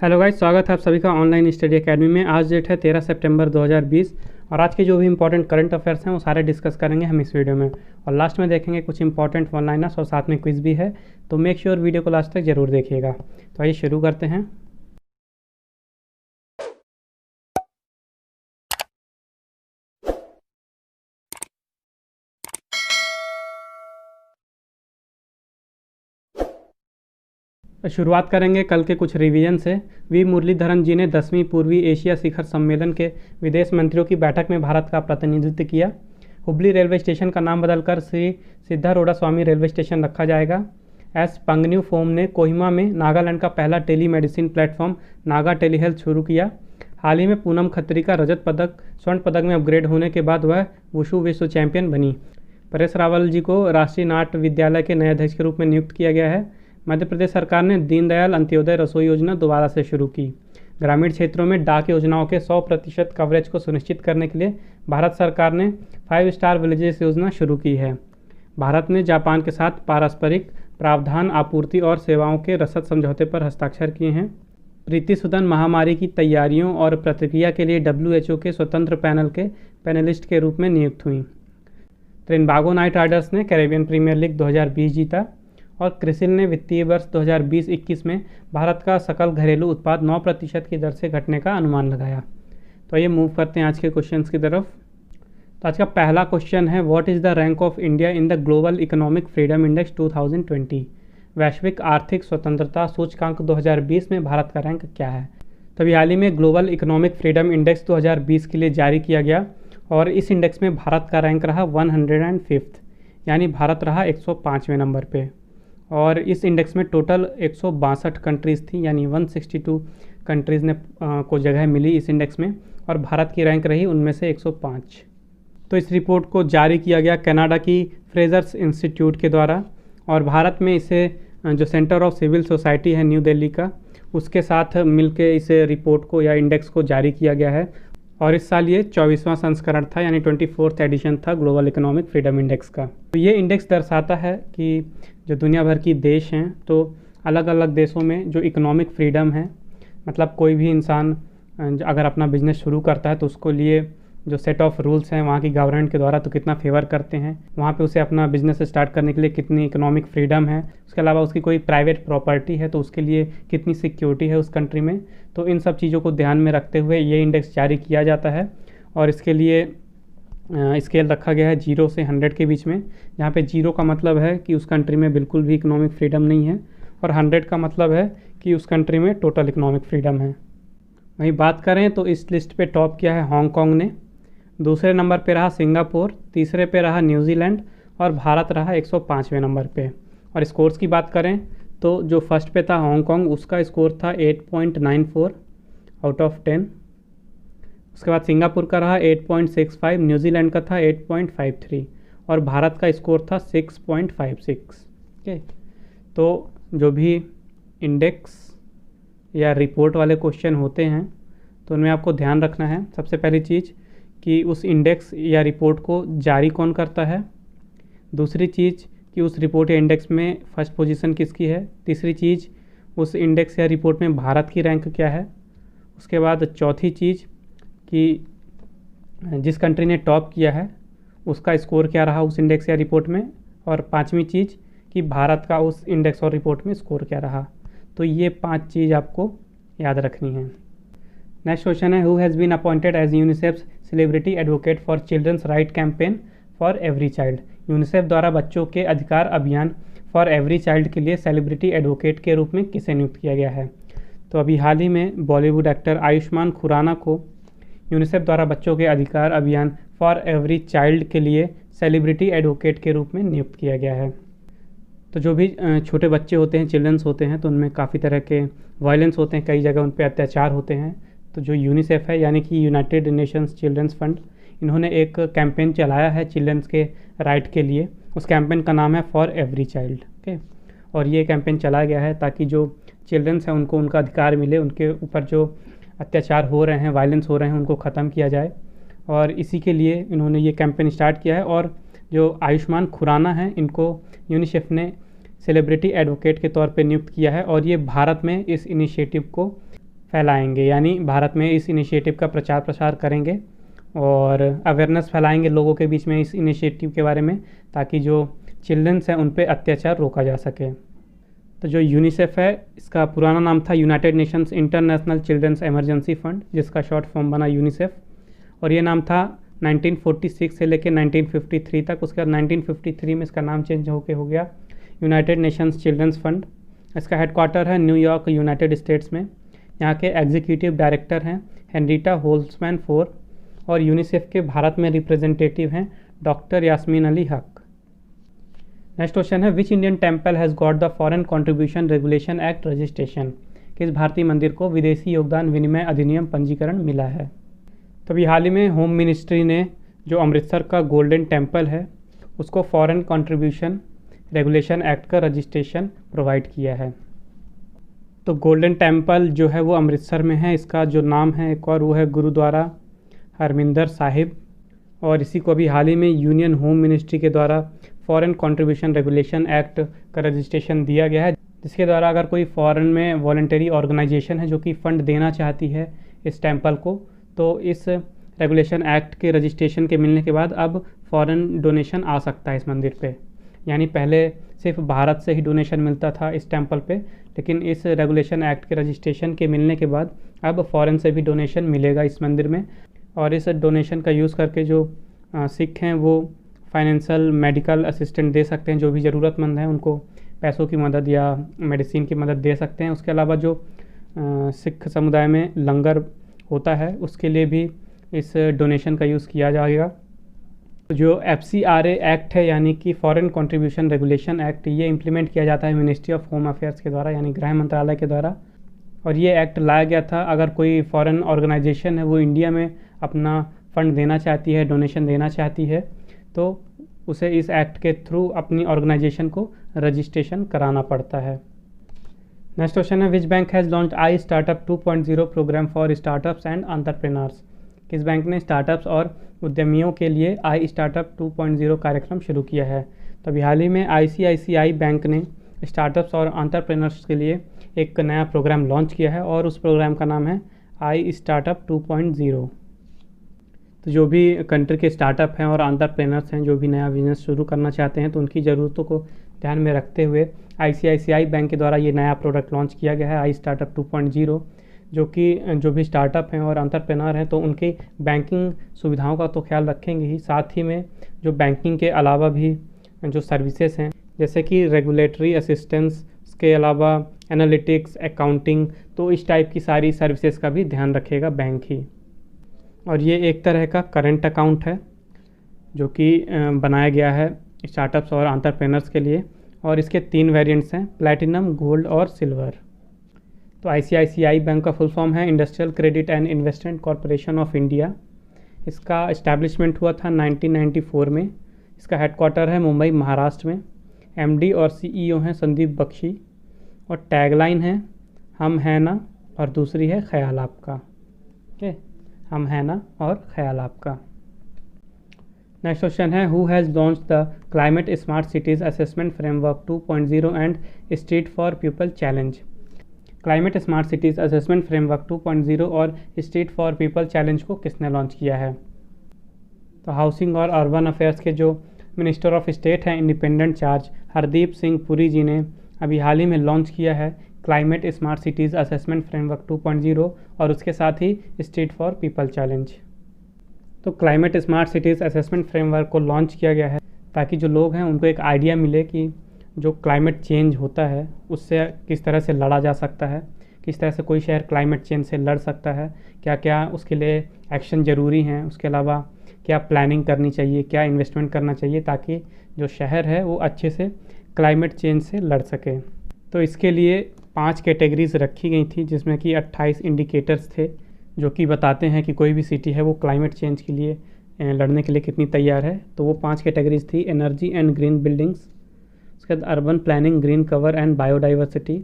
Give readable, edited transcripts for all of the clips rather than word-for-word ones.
Hello guys, स्वागत है आप सभी का ऑनलाइन स्टडी एकेडमी में। आज डेट है 13 सितंबर 2020 और आज के जो भी इंपॉर्टेंट करंट अफेयर्स हैं वो सारे डिस्कस करेंगे हम इस वीडियो में। और लास्ट में देखेंगे कुछ इंपॉर्टेंट वन लाइनर्स और साथ में क्विज भी है, तो मेक श्योर वीडियो को लास्ट तक जरूर देखिएगा। तो आइए शुरू करते हैं। शुरुआत करेंगे कल के कुछ रिवीजन से। वी मुरलीधरन जी ने 10वीं पूर्वी एशिया शिखर सम्मेलन के विदेश मंत्रियों की बैठक में भारत का प्रतिनिधित्व किया। हुबली रेलवे स्टेशन का नाम बदलकर श्री सिद्धारूढ़ा स्वामी रेलवे स्टेशन रखा जाएगा। एस पंगन्यू फोम ने कोहिमा में नागालैंड का पहला telemedicine platform Naga telehealth शुरू किया। हाल ही में पूनम खत्री का रजत पदक स्वर्ण पदक में अपग्रेड होने के बाद वह वुशु विश्व चैंपियन बनी। परेश रावल जी को राष्ट्रीय नाट्य विद्यालय के नए अध्यक्ष के रूप में नियुक्त किया गया है। मध्य प्रदेश सरकार ने दीनदयाल अंत्योदय रसोई योजना दोबारा से शुरू की। ग्रामीण क्षेत्रों में डाक योजनाओं के 100% कवरेज को सुनिश्चित करने के लिए भारत सरकार ने 5 स्टार विलेजेस योजना शुरू की है। भारत ने जापान के साथ पारस्परिक प्रावधान आपूर्ति और सेवाओं के रसद समझौते पर हस्ताक्षर किए हैं। प्रीति सुदन महामारी की तैयारियों और प्रतिक्रिया के लिए WHO के स्वतंत्र पैनल के पैनलिस्ट के रूप में नियुक्त हुई। त्रिनबागो नाइट राइडर्स ने कैरेबियन प्रीमियर लीग 2020 जीता। और क्रिसिल ने वित्तीय वर्ष 2020-21 में भारत का सकल घरेलू उत्पाद 9% की दर से घटने का अनुमान लगाया। तो ये मूव करते हैं आज के क्वेश्चंस की तरफ। तो आज का पहला क्वेश्चन है, what is the rank of India in the global economic freedom index 2020? वैश्विक आर्थिक स्वतंत्रता सूचकांक 2020 में भारत का रैंक क्या है? तो अभी हाल ही में ग्लोबल इकोनॉमिक फ्रीडम इंडेक्स 2020 के लिए जारी किया गया और इस इंडेक्स में भारत का रैंक रहा 105th, यानी भारत रहा 105वें नंबर पे। और इस इंडेक्स में टोटल 162 कंट्रीज़ थी, यानी 162 कंट्रीज़ ने को जगह मिली इस इंडेक्स में और भारत की रैंक रही उनमें से 105। तो इस रिपोर्ट को जारी किया गया कनाडा की फ्रेजर्स इंस्टीट्यूट के द्वारा और भारत में इसे जो सेंटर ऑफ सिविल सोसाइटी है न्यू दिल्ली का, उसके साथ मिलके इस रिपोर्ट को या इंडेक्स को जारी किया गया है। और इस साल ये 24वां संस्करण था, यानी 24th एडिशन था ग्लोबल इकोनॉमिक फ्रीडम इंडेक्स का। तो ये इंडेक्स दर्शाता है कि जो दुनिया भर की देश हैं, तो अलग अलग देशों में जो इकोनॉमिक फ्रीडम है, मतलब कोई भी इंसान अगर अपना बिजनेस शुरू करता है तो उसको लिए जो सेट ऑफ रूल्स हैं वहाँ की गवर्नमेंट के द्वारा तो कितना फेवर करते हैं, वहाँ पे उसे अपना बिजनेस स्टार्ट करने के लिए कितनी इकोनॉमिक फ्रीडम है। उसके अलावा उसकी कोई प्राइवेट प्रॉपर्टी है तो उसके लिए कितनी सिक्योरिटी है उस कंट्री में। तो इन सब चीज़ों को ध्यान में रखते हुए ये इंडेक्स जारी किया जाता है और इसके लिए स्केल रखा गया है 0 से 100 के बीच में, जहाँ पे 0 का मतलब है कि उस कंट्री में बिल्कुल भी इकोनॉमिक फ्रीडम नहीं है और 100 का मतलब है कि उस कंट्री में टोटल इकोनॉमिक फ्रीडम है। वहीं बात करें तो इस लिस्ट पे टॉप किया है हांगकांग ने, दूसरे नंबर पे रहा सिंगापुर, तीसरे पे रहा न्यूजीलैंड और भारत रहा 105वें नंबर पे। और स्कोर्स की बात करें तो जो फर्स्ट पे था हांगकांग, उसका स्कोर था 8.94 आउट ऑफ 10। उसके बाद सिंगापुर का रहा 8.65, न्यूजीलैंड का था 8.53 और भारत का स्कोर था 6.56। ओके, तो जो भी इंडेक्स या रिपोर्ट वाले क्वेश्चन होते हैं तो उनमें आपको ध्यान रखना है सबसे पहली चीज़ कि उस इंडेक्स या रिपोर्ट को जारी कौन करता है, दूसरी चीज़ कि उस रिपोर्ट या इंडेक्स में फर्स्ट पोजीशन किसकी है, तीसरी चीज़ उस इंडेक्स या रिपोर्ट में भारत की रैंक क्या है, उसके बाद चौथी चीज़ कि जिस कंट्री ने टॉप किया है उसका स्कोर क्या रहा उस इंडेक्स या रिपोर्ट में, और पांचवी चीज़ कि भारत का उस इंडेक्स और रिपोर्ट में स्कोर क्या रहा। तो ये 5 चीज़ आपको याद रखनी है। नेक्स्ट क्वेश्चन है, who has been appointed as UNICEF's celebrity advocate for children's right campaign for every child? UNICEF द्वारा बच्चों के अधिकार अभियान फॉर एवरी चाइल्ड के लिए सेलिब्रिटी एडवोकेट के रूप में किसे नियुक्त किया गया है? तो अभी हाल ही में बॉलीवुड एक्टर आयुष्मान खुराना को यूनिसेफ द्वारा बच्चों के अधिकार अभियान फॉर एवरी चाइल्ड के लिए सेलिब्रिटी एडवोकेट के रूप में नियुक्त किया गया है। तो जो भी छोटे बच्चे होते हैं, चिल्ड्रंस होते हैं, तो उनमें काफ़ी तरह के वायलेंस होते हैं, कई जगह उन पर अत्याचार होते हैं। तो जो यूनिसेफ है, यानी कि यूनाइटेड नेशंस चिल्ड्रंस फंड, इन्होंने एक कैंपेन चलाया है चिल्ड्रंस के राइट के लिए। उस कैंपेन का नाम है फॉर एवरी चाइल्ड। ओके, और ये कैंपेन चलाया गया है ताकि जो चिल्ड्रंस हैं उनको उनका अधिकार मिले, उनके ऊपर जो अत्याचार हो रहे हैं, वायलेंस हो रहे हैं, उनको ख़त्म किया जाए। और इसी के लिए इन्होंने ये कैंपेन स्टार्ट किया है। और जो आयुष्मान खुराना हैं, इनको यूनिसेफ ने सेलिब्रिटी एडवोकेट के तौर पे नियुक्त किया है और ये भारत में इस इनिशिएटिव को फैलाएंगे, यानी भारत में इस इनिशिएटिव का प्रचार प्रसार करेंगे और अवेयरनेस फैलाएंगे लोगों के बीच में इस इनिशिएटिव के बारे में, ताकि जो चिल्ड्रंस हैं उन पे अत्याचार रोका जा सके। तो जो यूनिसेफ है, इसका पुराना नाम था United Nations International Children's Emergency Fund, जिसका शॉर्ट फॉर्म बना यूनिसेफ, और ये नाम था 1946 से लेकर 1953 तक। उसके बाद 1953 में इसका नाम चेंज होकर हो गया यूनाइटेड नेशंस चिल्ड्रंस फंड। इसका हेडक्वार्टर है न्यूयॉर्क, यूनाइटेड स्टेट्स में। यहाँ के एग्जीक्यूटिव डायरेक्टर हैं हेनरीटा होल्समैन फोर, और यूनिसेफ के भारत में रिप्रेजेंटेटिव हैं डॉक्टर यास्मीन अली हक। नेक्स्ट क्वेश्चन है, which Indian temple has got the foreign contribution regulation act registration? किस भारतीय मंदिर को विदेशी योगदान विनिमय अधिनियम पंजीकरण मिला है? तो अभी हाल ही में होम मिनिस्ट्री ने जो अमृतसर का गोल्डन टेम्पल है उसको फॉरेन कंट्रीब्यूशन रेगुलेशन एक्ट का रजिस्ट्रेशन प्रोवाइड किया है। तो गोल्डन टेम्पल जो है वो अमृतसर में है। इसका जो नाम है एक और वो है गुरुद्वारा हरमिंदर साहिब, और इसी को अभी हाल ही में यूनियन होम मिनिस्ट्री के द्वारा फॉरेन कंट्रीब्यूशन रेगुलेशन एक्ट का रजिस्ट्रेशन दिया गया है, जिसके द्वारा अगर कोई फॉरेन में वॉलंटरी ऑर्गेनाइजेशन है जो कि फ़ंड देना चाहती है इस टेम्पल को, तो इस रेगुलेशन एक्ट के रजिस्ट्रेशन के मिलने के बाद अब फॉरेन डोनेशन आ सकता है इस मंदिर पे। यानी पहले सिर्फ भारत से ही डोनेशन मिलता था इस टेम्पल पे, लेकिन इस रेगुलेशन एक्ट के रजिस्ट्रेशन के मिलने के बाद अब फॉरेन से भी डोनेशन मिलेगा इस मंदिर में। और इस डोनेशन का यूज़ करके जो सिख हैं वो फाइनेंशियल मेडिकल असिस्टेंट दे सकते हैं, जो भी ज़रूरतमंद हैं उनको पैसों की मदद या मेडिसिन की मदद दे सकते हैं। उसके अलावा जो सिख समुदाय में लंगर होता है उसके लिए भी इस डोनेशन का यूज़ किया जाएगा। जो FCRA एक्ट है, यानी कि फॉरेन कंट्रीब्यूशन रेगुलेशन एक्ट, ये इम्प्लीमेंट किया जाता है मिनिस्ट्री ऑफ होम अफेयर्स के द्वारा, यानी गृह मंत्रालय के द्वारा। और ये एक्ट लाया गया था अगर कोई फॉरेन ऑर्गेनाइजेशन है वो इंडिया में अपना फ़ंड देना चाहती है, डोनेशन देना चाहती है, तो उसे इस एक्ट के थ्रू अपनी ऑर्गेनाइजेशन को रजिस्ट्रेशन कराना पड़ता है। नेक्स्ट क्वेश्चन है, which bank has launched I startup 2.0 programme for startups and entrepreneurs? किस बैंक ने स्टार्टअप्स और उद्यमियों के लिए आई स्टार्टअप 2.0 कार्यक्रम शुरू किया है? तो अभी हाल ही में ICICI बैंक ने स्टार्टअप्स और एंटरप्रेन्योर्स के लिए एक नया प्रोग्राम लॉन्च किया है, और उस प्रोग्राम का नाम है आई स्टार्टअप 2.0। तो जो भी कंट्री के स्टार्टअप हैं और एंटरप्रेन्योर्स हैं जो भी नया बिजनेस शुरू करना चाहते हैं, तो उनकी ज़रूरतों को ध्यान में रखते हुए ICICI बैंक के द्वारा ये नया प्रोडक्ट लॉन्च किया गया है आई स्टार्टअप 2.0, जो कि जो भी स्टार्टअप हैं और एंटरप्रेन्योर हैं तो उनकी बैंकिंग सुविधाओं का तो ख्याल रखेंगे ही, साथ ही में जो बैंकिंग के अलावा भी जो सर्विसेज हैं जैसे कि रेगुलेटरी असिस्टेंस के अलावा एनालिटिक्स, अकाउंटिंग, तो इस टाइप की सारी सर्विसेज का भी ध्यान रखेगा बैंक ही। और ये एक तरह का करंट अकाउंट है जो कि बनाया गया है स्टार्टअप्स और एंटरप्रेन्योर्स के लिए, और इसके 3 वेरिएंट्स हैं, प्लैटिनम, गोल्ड और सिल्वर। तो ICICI बैंक का फुल फॉर्म है industrial credit and investment corporation of India. इसका इस्टेब्लिशमेंट हुआ था 1994 में। इसका हेडक्वार्टर है मुंबई, महाराष्ट्र में। MD और CEO हैं संदीप बख्शी, और टैगलाइन है हम हैं ना, और दूसरी है ख्याल आपका। ओके, हम हैं ना और ख्याल आपका। नेक्स्ट क्वेश्चन है, who has launch the climate smart cities assessment framework 2.0 and street for people challenge? Climate smart cities assessment framework 2.0 और स्ट्रीट फॉर पीपल चैलेंज को किसने लॉन्च किया है? तो हाउसिंग और अर्बन अफेयर्स के जो मिनिस्टर ऑफ स्टेट हैं इंडिपेंडेंट चार्ज हरदीप सिंह पुरी जी ने अभी हाल ही में लॉन्च किया है climate smart cities assessment framework 2.0 और उसके साथ ही स्ट्रीट फॉर पीपल चैलेंज। तो climate smart cities assessment framework को लॉन्च किया गया है ताकि जो लोग हैं उनको एक आइडिया मिले कि जो क्लाइमेट चेंज होता है उससे किस तरह से लड़ा जा सकता है, किस तरह से कोई शहर क्लाइमेट चेंज से लड़ सकता है, क्या क्या उसके लिए एक्शन ज़रूरी हैं, उसके अलावा क्या प्लानिंग करनी चाहिए, क्या इन्वेस्टमेंट करना चाहिए ताकि जो शहर है वो अच्छे से क्लाइमेट चेंज से लड़ सके। तो इसके लिए 5 कैटेगरीज रखी गई थी जिसमें कि 28 इंडिकेटर्स थे जो कि बताते हैं कि कोई भी सिटी है वो क्लाइमेट चेंज के लिए लड़ने के लिए कितनी तैयार है। तो वो 5 कैटेगरीज थी, एनर्जी एंड ग्रीन बिल्डिंग्स, उसके बाद urban planning, green cover and biodiversity,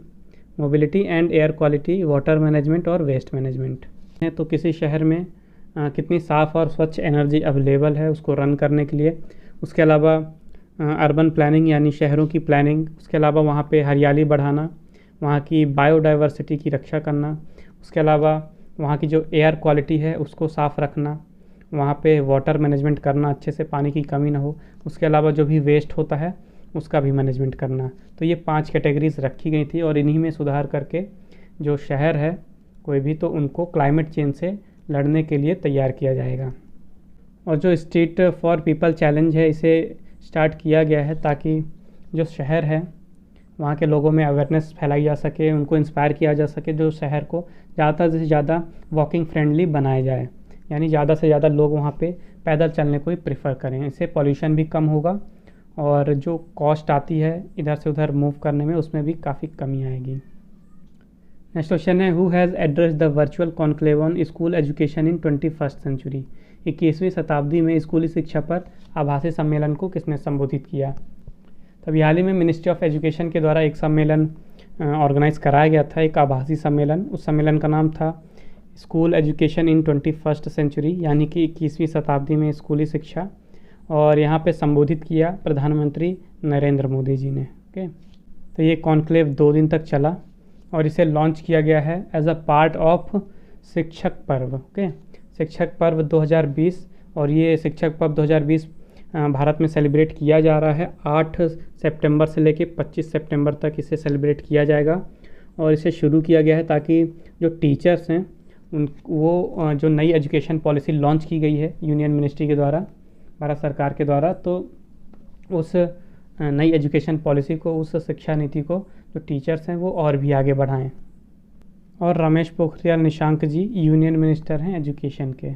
mobility and air quality, water management और वेस्ट मैनेजमेंट है। तो किसी शहर में कितनी साफ़ और स्वच्छ एनर्जी अवेलेबल है उसको रन करने के लिए, उसके अलावा अर्बन प्लानिंग यानी शहरों की प्लानिंग, उसके अलावा वहाँ पे हरियाली बढ़ाना, वहाँ की बायोडाइवर्सिटी की रक्षा करना, उसके अलावा वहाँ की जो एयर क्वालिटी है उसको साफ़ रखना, वहाँ पे वाटर मैनेजमेंट करना, अच्छे से पानी की कमी ना हो। उसके अलावा जो भी वेस्ट होता है उसका भी मैनेजमेंट करना। तो ये 5 कैटेगरीज रखी गई थी और इन्हीं में सुधार करके जो शहर है कोई भी, तो उनको क्लाइमेट चेंज से लड़ने के लिए तैयार किया जाएगा। और जो स्ट्रीट फॉर पीपल चैलेंज है इसे स्टार्ट किया गया है ताकि जो शहर है वहाँ के लोगों में अवेयरनेस फैलाई जा सके, उनको इंस्पायर किया जा सके, जो शहर को ज़्यादा से ज़्यादा वॉकिंग फ्रेंडली बनाया जाए, यानी ज़्यादा से ज़्यादा लोग वहाँ पे पैदल चलने को ही प्रेफर करें। इससे पॉल्यूशन भी कम होगा और जो कॉस्ट आती है इधर से उधर मूव करने में उसमें भी काफ़ी कमी आएगी। नेक्स्ट क्वेश्चन है, who has address the virtual conclave on school education in 21st century. 21वीं शताब्दी में स्कूली शिक्षा पर आभासी सम्मेलन को किसने संबोधित किया। तभी हाल ही में मिनिस्ट्री ऑफ एजुकेशन के द्वारा एक सम्मेलन ऑर्गेनाइज कराया गया था, एक आभासी सम्मेलन। उस सम्मेलन का नाम था school education in 21st century, यानी कि 21वीं शताब्दी में स्कूली शिक्षा, और यहाँ पे संबोधित किया प्रधानमंत्री नरेंद्र मोदी जी ने। ओके, तो ये कॉन्क्लेव 2 दिन तक चला और इसे लॉन्च किया गया है एज अ पार्ट ऑफ शिक्षक पर्व। ओके, शिक्षक पर्व 2020, और ये शिक्षक पर्व 2020 भारत में सेलिब्रेट किया जा रहा है। 8 सितंबर से लेकर 25 सितंबर तक इसे सेलिब्रेट किया जाएगा। और इसे शुरू किया गया है ताकि जो टीचर्स हैं वो जो नई एजुकेशन पॉलिसी लॉन्च की गई है यूनियन मिनिस्ट्री के द्वारा, भारत सरकार के द्वारा, तो उस नई एजुकेशन पॉलिसी को, उस शिक्षा नीति को जो टीचर्स हैं वो और भी आगे बढ़ाएं। और रमेश पोखरियाल निशंक जी यूनियन मिनिस्टर हैं एजुकेशन के।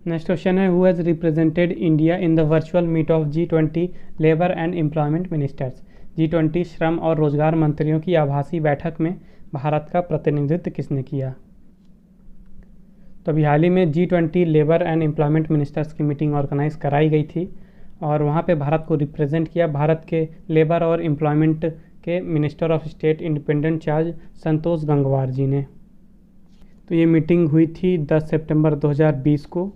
नेक्स्ट क्वेश्चन है, who has represented India in the virtual meet of G20 labour and employment ministers. G20 श्रम और रोजगार मंत्रियों की आभासी बैठक में भारत का प्रतिनिधित्व किसने किया। तो अभी हाल ही में G20 labour and employment ministers की मीटिंग ऑर्गेनाइज कराई गई थी और वहाँ पे भारत को रिप्रेजेंट किया भारत के लेबर और एम्प्लॉयमेंट के minister of state independent charge Santosh Gangwar ji ने। तो ये मीटिंग हुई थी 10 सितंबर 2020 को,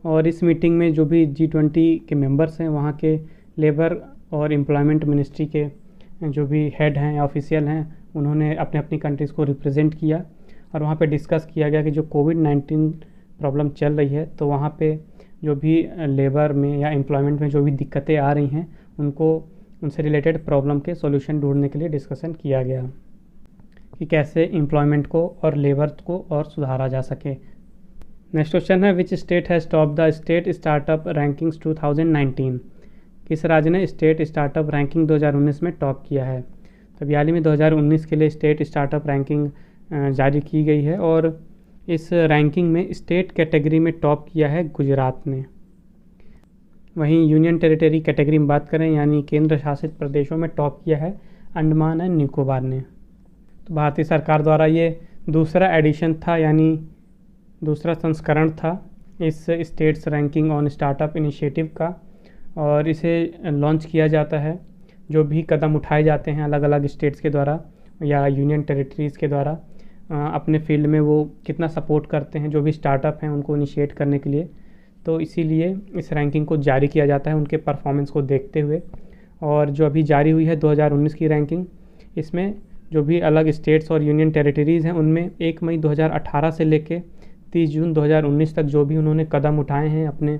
और इस मीटिंग में जो भी G20 के मेंबर्स हैं वहाँ के लेबर और एम्प्लॉयमेंट मिनिस्ट्री के जो भी हेड हैं या ऑफिशियल हैं उन्होंने अपने अपनी कंट्रीज़ को रिप्रेजेंट किया और वहाँ पे डिस्कस किया गया कि जो कोविड-19 प्रॉब्लम चल रही है तो वहाँ पे जो भी लेबर में या एम्प्लॉयमेंट में जो भी दिक्कतें आ रही हैं उनसे रिलेटेड प्रॉब्लम के सॉल्यूशन ढूंढने के लिए डिस्कशन किया गया कि कैसे एम्प्लॉयमेंट को और लेबर को और सुधारा जा सके। नेक्स्ट क्वेश्चन है, which state has top the state startup rankings 2019। किस राज्य ने स्टेट स्टार्टअप रैंकिंग 2019 में टॉप किया है। तो हाल ही में 2019 के लिए स्टेट स्टार्टअप रैंकिंग जारी की गई है और इस रैंकिंग में स्टेट कैटेगरी में टॉप किया है गुजरात ने। वहीं यूनियन टेरिटरी कैटेगरी में बात करें यानी केंद्र शासित प्रदेशों में टॉप किया है अंडमान एंड निकोबार ने। तो भारतीय सरकार द्वारा ये दूसरा एडिशन था, यानी दूसरा संस्करण था इस states ranking on startup initiative का, और इसे लॉन्च किया जाता है जो भी कदम उठाए जाते हैं अलग अलग स्टेट्स के द्वारा या यूनियन टेरिटरीज़ के द्वारा अपने फील्ड में वो कितना सपोर्ट करते हैं जो भी स्टार्टअप हैं उनको इनिशिएट करने के लिए। तो इसीलिए इस रैंकिंग को जारी किया जाता है उनके परफॉर्मेंस को देखते हुए। और जो अभी जारी हुई है 2019 की रैंकिंग, इसमें जो भी अलग स्टेट्स और यूनियन टेरिटरीज़ हैं उनमें 1 मई 2018 से लेकर 30 जून 2019 तक जो भी उन्होंने कदम उठाए हैं अपने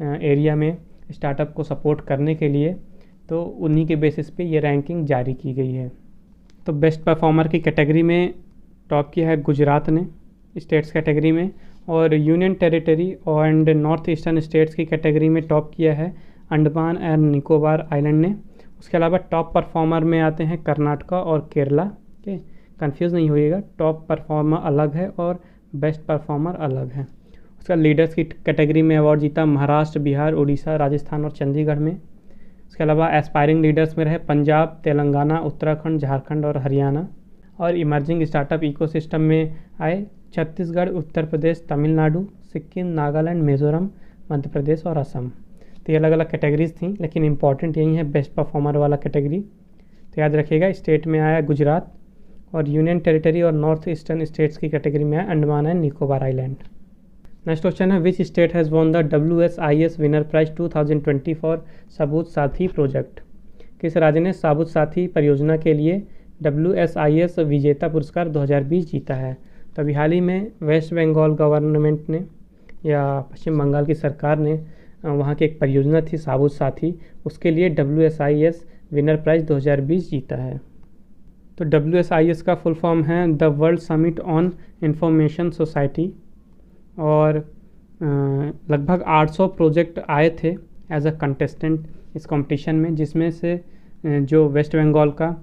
एरिया में स्टार्टअप को सपोर्ट करने के लिए, तो उन्हीं के बेसिस पे ये रैंकिंग जारी की गई है। तो बेस्ट परफॉर्मर की कैटेगरी में टॉप किया है गुजरात ने स्टेट्स कैटेगरी में, और union territory and north eastern states की कैटेगरी में टॉप किया है अंडमान एंड निकोबार आइलैंड ने। उसके अलावा टॉप परफॉर्मर में आते हैं कर्नाटका और केरला के। कंफ्यूज नहीं होइएगा, टॉप परफॉर्मर अलग है और बेस्ट परफॉर्मर अलग है। उसका लीडर्स की कैटेगरी में अवार्ड जीता महाराष्ट्र, बिहार, उड़ीसा, राजस्थान और चंडीगढ़ में। उसके अलावा एस्पायरिंग लीडर्स में रहे पंजाब, तेलंगाना, उत्तराखंड, झारखंड और हरियाणा। और इमर्जिंग स्टार्टअप इकोसिस्टम में आए छत्तीसगढ़, उत्तर प्रदेश, तमिलनाडु, सिक्किम, नागालैंड, मिजोरम, मध्य प्रदेश और असम। तो ये अलग अलग कैटेगरीज थी, लेकिन इंपॉर्टेंट यही है बेस्ट परफॉर्मर वाला कैटेगरी। तो याद रखिएगा, स्टेट में आया गुजरात और यूनियन टेरिटरी और नॉर्थ ईस्टर्न स्टेट्स की कैटेगरी में आया Andaman and Nicobar island. Next question है, which state has won the WSIS winner prize 2020 for Sabut Sathi project. किस राज्य ने सबूत साथी परियोजना के लिए WSIS विजेता पुरस्कार 2020 जीता है। तो अभी हाल ही में वेस्ट बंगाल गवर्नमेंट ने या पश्चिम बंगाल की सरकार ने वहाँ की एक परियोजना थी साबुत साथी, उसके लिए WSIS विनर प्राइज़ 2020 जीता है। तो WSIS का फुल फॉर्म है the world summit on information society, और लगभग 800 प्रोजेक्ट आए थे एज अ कंटेस्टेंट इस कंपटीशन में, जिसमें से जो वेस्ट बंगाल का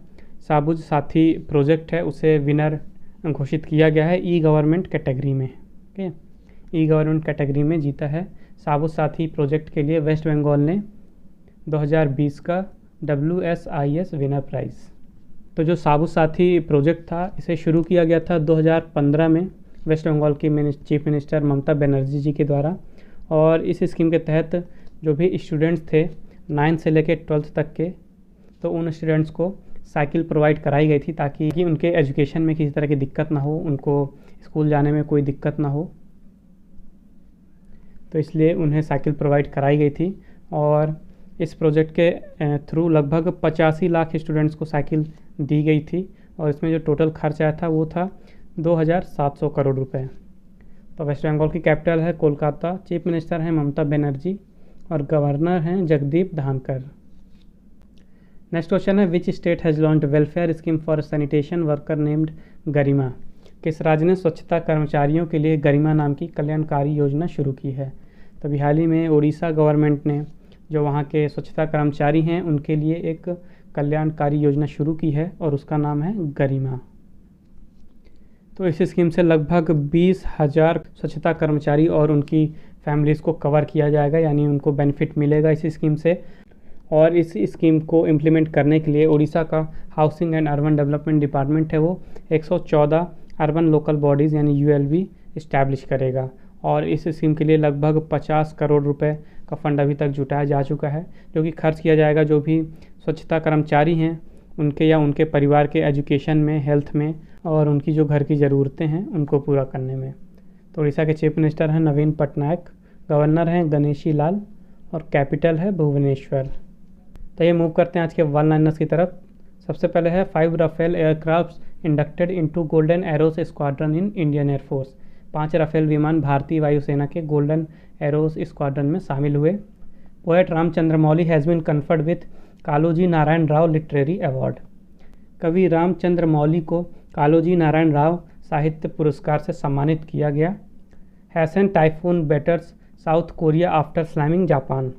साबुत साथी प्रोजेक्ट है उसे विनर घोषित किया गया है ई गवर्नमेंट कैटेगरी में। ओके, ई गवर्नमेंट कैटेगरी में जीता है साबुत साथी प्रोजेक्ट के लिए वेस्ट बंगाल ने 2020 का WSIS विनर प्राइज़। तो जो साबुत साथी प्रोजेक्ट था इसे शुरू किया गया था 2015 में वेस्ट बंगाल की चीफ मिनिस्टर ममता बनर्जी जी के द्वारा, और इस स्कीम के तहत जो भी स्टूडेंट्स थे 9 से लेकर 12th तक के, तो उन स्टूडेंट्स को साइकिल प्रोवाइड कराई गई थी ताकि उनके एजुकेशन में किसी तरह की दिक्कत ना हो, उनको स्कूल जाने में कोई दिक्कत ना हो, तो इसलिए उन्हें साइकिल प्रोवाइड कराई गई थी। और इस प्रोजेक्ट के थ्रू लगभग 85 लाख स्टूडेंट्स को साइकिल दी गई थी, और इसमें जो टोटल खर्च आया था वो था 2700 करोड़ रुपए। तो वेस्ट बंगाल की कैपिटल है कोलकाता, चीफ मिनिस्टर हैं ममता बनर्जी और गवर्नर हैं जगदीप धानकर। नेक्स्ट क्वेश्चन है which state has launched welfare scheme for sanitation worker named Garima. किस राज्य ने स्वच्छता कर्मचारियों के लिए गरिमा नाम की कल्याणकारी योजना शुरू की है। तो अभी हाल ही में उड़ीसा गवर्नमेंट ने जो वहाँ के स्वच्छता कर्मचारी हैं उनके लिए एक कल्याणकारी योजना शुरू की है और उसका नाम है गरिमा। तो इस स्कीम से लगभग 20,000 स्वच्छता कर्मचारी और उनकी फैमिलीज़ को कवर किया जाएगा, यानी उनको बेनिफिट मिलेगा इस स्कीम से। और इस स्कीम को इम्प्लीमेंट करने के लिए उड़ीसा का housing and urban development department है वो 114 अर्बन लोकल बॉडीज़ यानी ULB इस्टेब्लिश करेगा, और इस स्कीम के लिए लगभग 50 करोड़ रुपए का फंड अभी तक जुटाया जा चुका है, जो कि खर्च किया जाएगा जो भी स्वच्छता कर्मचारी हैं उनके या उनके परिवार के एजुकेशन में, हेल्थ में और उनकी जो घर की ज़रूरतें हैं उनको पूरा करने में। तो उड़ीसा के चीफ मिनिस्टर हैं नवीन पटनायक, गवर्नर हैं गणेशी लाल और कैपिटल है भुवनेश्वर। तो ये मूव करते हैं आज के वन लाइनर्स की तरफ। सबसे पहले है 5 Rafale aircraft inducted into Golden Arrows squadron in Indian Air Force. 5 Rafale विमान भारतीय वायुसेना के गोल्डन एरोस स्क्वाड्रन में शामिल हुए। Poet Ramachandra Mouli has been conferred with Kaloji Narayana Rao literary award. कवि रामचंद्र मौली को कालोजी नारायण राव साहित्य पुरस्कार से सम्मानित किया गया। Hesson typhoon बेटर्स south Korea after slamming Japan.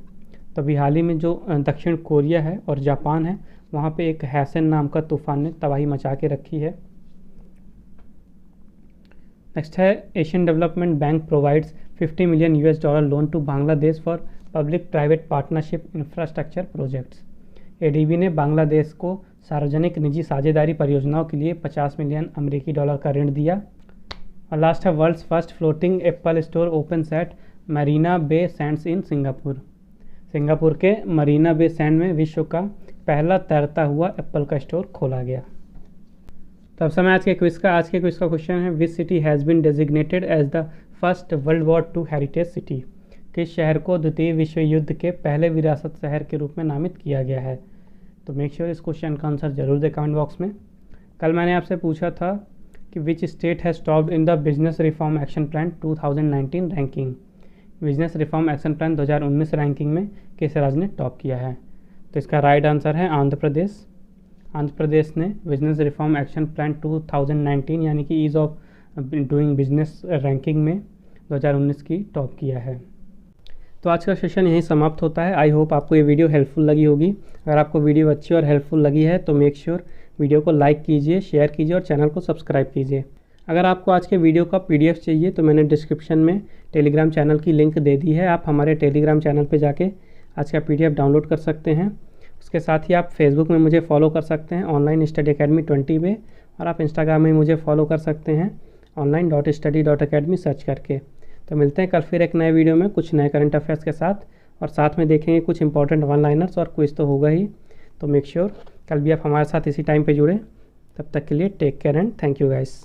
तो अभी हाल ही में जो दक्षिण कोरिया है और जापान है वहाँ पे एक हैसन नाम का तूफान ने तबाही मचा के रखी है। नेक्स्ट है Asian Development Bank provides $50 million loan to Bangladesh for public private partnership infrastructure projects. ADB ने बांग्लादेश को सार्वजनिक निजी साझेदारी परियोजनाओं के लिए $50 मिलियन का ऋण दिया। और लास्ट है world's first floating Apple store opens at Marina Bay Sands in Singapore. Singapore के मरीना बे सैंड में विश्व का पहला तैरता हुआ एप्पल का स्टोर खोला गया। तब समय आज के क्विज का क्वेश्चन है which city has been designated as the first world war II heritage city. किस शहर को द्वितीय विश्व युद्ध के पहले विरासत शहर के रूप में नामित किया गया है। तो मेक श्योर इस क्वेश्चन का आंसर जरूर दें कमेंट बॉक्स में। कल मैंने आपसे पूछा था कि विच state has topped in the business reform action plan 2019 ranking. Business reform action plan 2019 ranking में किस राज्य ने टॉप किया है। तो इसका राइट आंसर है आंध्र प्रदेश। आंध्र प्रदेश ने बिजनेस रिफॉर्म एक्शन प्लान 2019 यानी कि ease of doing business ranking में 2019 की टॉप किया है। तो आज का सेशन यहीं समाप्त होता है। आई होप आपको ये वीडियो हेल्पफुल लगी होगी। अगर आपको वीडियो अच्छी और हेल्पफुल लगी है तो मेक श्योर वीडियो को लाइक कीजिए, शेयर कीजिए और चैनल को सब्सक्राइब कीजिए। अगर आपको आज के वीडियो का PDF चाहिए तो मैंने डिस्क्रिप्शन में टेलीग्राम चैनल की लिंक दे दी है। आप हमारे टेलीग्राम चैनल पे जाके आज का PDF डाउनलोड कर सकते हैं। उसके साथ ही आप फेसबुक में मुझे फॉलो कर सकते हैं ऑनलाइन स्टडी अकेडमी 20 पे, और आप इंस्टाग्राम में मुझे फॉलो कर सकते हैं online.study.academy सर्च करके। तो मिलते हैं कल फिर एक नए वीडियो में कुछ नए करंट अफेयर्स के साथ, और साथ में देखेंगे कुछ इंपॉर्टेंट वन लाइनर्स और क्विज तो होगा ही। तो मेक श्योर कल भी आप हमारे साथ इसी टाइम पे जुड़े। तब तक के लिए take care and thank you guys.